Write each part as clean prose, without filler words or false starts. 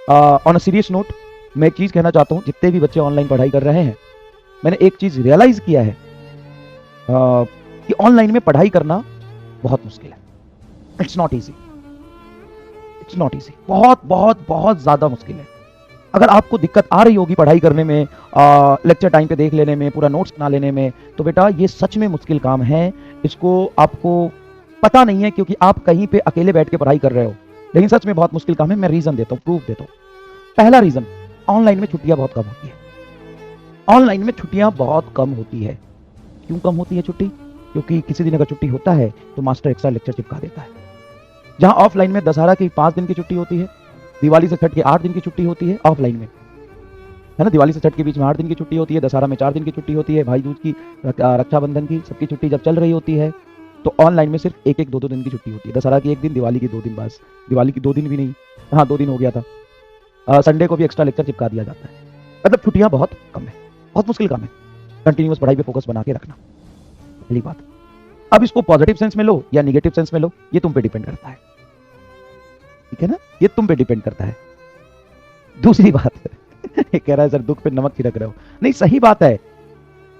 On a serious note, मैं एक चीज़ कहना चाहता हूँ, जितने भी बच्चे ऑनलाइन पढ़ाई कर रहे हैं, मैंने एक चीज़ रियलाइज़ किया है कि ऑनलाइन में पढ़ाई करना बहुत मुश्किल है। It's not easy, it's not easy, बहुत बहुत बहुत ज़्यादा मुश्किल है। अगर आपको दिक्कत आ रही होगी पढ़ाई करने में, लेक्चर टाइम पे देख लेने में, पूरा नोट्स बना लेने में, तो बेटा ये सच में मुश्किल काम है। इसको आपको पता नहीं है क्योंकि आप कहीं पे अकेले बैठ के पढ़ाई कर रहे हो, लेकिन सच में बहुत मुश्किल काम है। मैं रीज़न देता हूँ, प्रूफ देता हूँ। पहला रीज़न, ऑनलाइन में छुट्टियाँ बहुत कम होती है। ऑनलाइन में छुट्टियाँ बहुत कम होती है। क्यों कम होती है छुट्टी? क्योंकि किसी दिन अगर छुट्टी होता है तो मास्टर एक्स्ट्रा लेक्चर चिपका देता है। जहाँ ऑफलाइन में दशहरा की 5 दिन की छुट्टी होती है, दिवाली से छठ की 8 दिन की छुट्टी होती है ऑफलाइन में, है ना। दिवाली से छठ के बीच में 8 दिन की छुट्टी होती है, दशहरा में 4 दिन की छुट्टी होती है, भाई दूज की, रक्षाबंधन की, सबकी छुट्टी जब चल रही होती है, तो ऑनलाइन में सिर्फ एक एक दो दो दिन की छुट्टी होती है। दशहरा की 1 दिन, दिवाली की 2 दिन, बस। दिवाली की 2 दिन भी नहीं, हाँ 2 दिन हो गया था। संडे को भी एक्स्ट्रा लेक्चर चिपका दिया जाता है। मतलब छुट्टियाँ बहुत कम है, बहुत मुश्किल काम है कंटिन्यूस पढ़ाई पे फोकस बना के रखना, पहली बात। अब इसको पॉजिटिव सेंस में लो या निगेटिव सेंस में लो, ये तुम पे डिपेंड करता है, ठीक है ना, ये तुम पे डिपेंड करता है। दूसरी बात कह रहा है सर दुख पे नमक छिड़क रहे हो, नहीं सही बात है,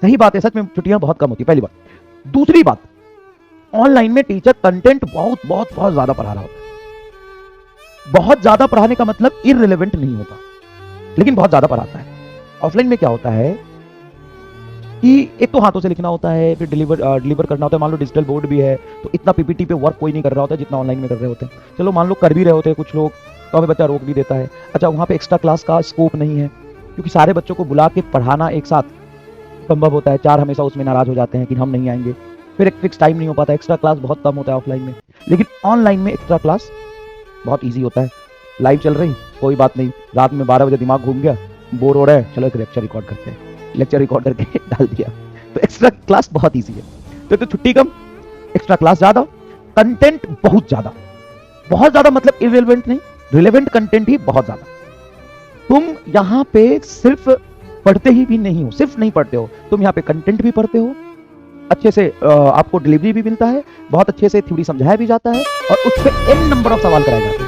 सही बात है, सच में छुट्टियां बहुत कम होती है, पहली बात। दूसरी बात, ऑनलाइन में टीचर कंटेंट बहुत बहुत बहुत ज्यादा पढ़ा रहा होता है। बहुत ज्यादा पढ़ाने का मतलब इररिलेवेंट नहीं होता, लेकिन बहुत ज्यादा पढ़ाता है। ऑफलाइन में क्या होता है कि एक तो हाथों से लिखना होता है, फिर डिलीवर करना होता है। मान लो डिजिटल बोर्ड भी है तो इतना पीपीटी पे वर्क कोई नहीं कर रहा होता जितना ऑनलाइन में कर रहे होते हैं। चलो मान लो कर भी रहे होते हैं कुछ लोग, तो हमें बच्चा रोक भी देता है। अच्छा, वहाँ पे एक्स्ट्रा क्लास का स्कोप नहीं है, क्योंकि सारे बच्चों को बुला के पढ़ाना एक साथ संभव होता है। 4 हमेशा उसमें नाराज हो जाते हैं कि हम नहीं आएंगे, फिर एक फिक्स टाइम नहीं हो पाता। एक्स्ट्रा क्लास बहुत कम होता है ऑफलाइन में, लेकिन ऑनलाइन में एक्स्ट्रा क्लास बहुत ईजी होता है। लाइव चल रही, कोई बात नहीं, रात में 12 बजे दिमाग घूम गया, बोर हो रहा है, चलो एक लेक्चर रिकॉर्ड करते हैं, लेक्चर रिकॉर्ड करके डाल दिया। तो एक्स्ट्रा क्लास बहुत ईजी है। तो छुट्टी कम, एक्स्ट्रा क्लास ज्यादा, कंटेंट बहुत ज्यादा। बहुत ज्यादा मतलब इररिलेवेंट नहीं, रिलेवेंट कंटेंट ही बहुत ज्यादा। तुम यहाँ पे सिर्फ पढ़ते ही भी नहीं हो, सिर्फ नहीं पढ़ते हो, तुम यहाँ पे कंटेंट भी पढ़ते हो, अच्छे से आपको डिलीवरी भी मिलता है, बहुत अच्छे से थ्योरी समझाया भी जाता है, और उस पर n नंबर ऑफ सवाल कराए जाते हैं।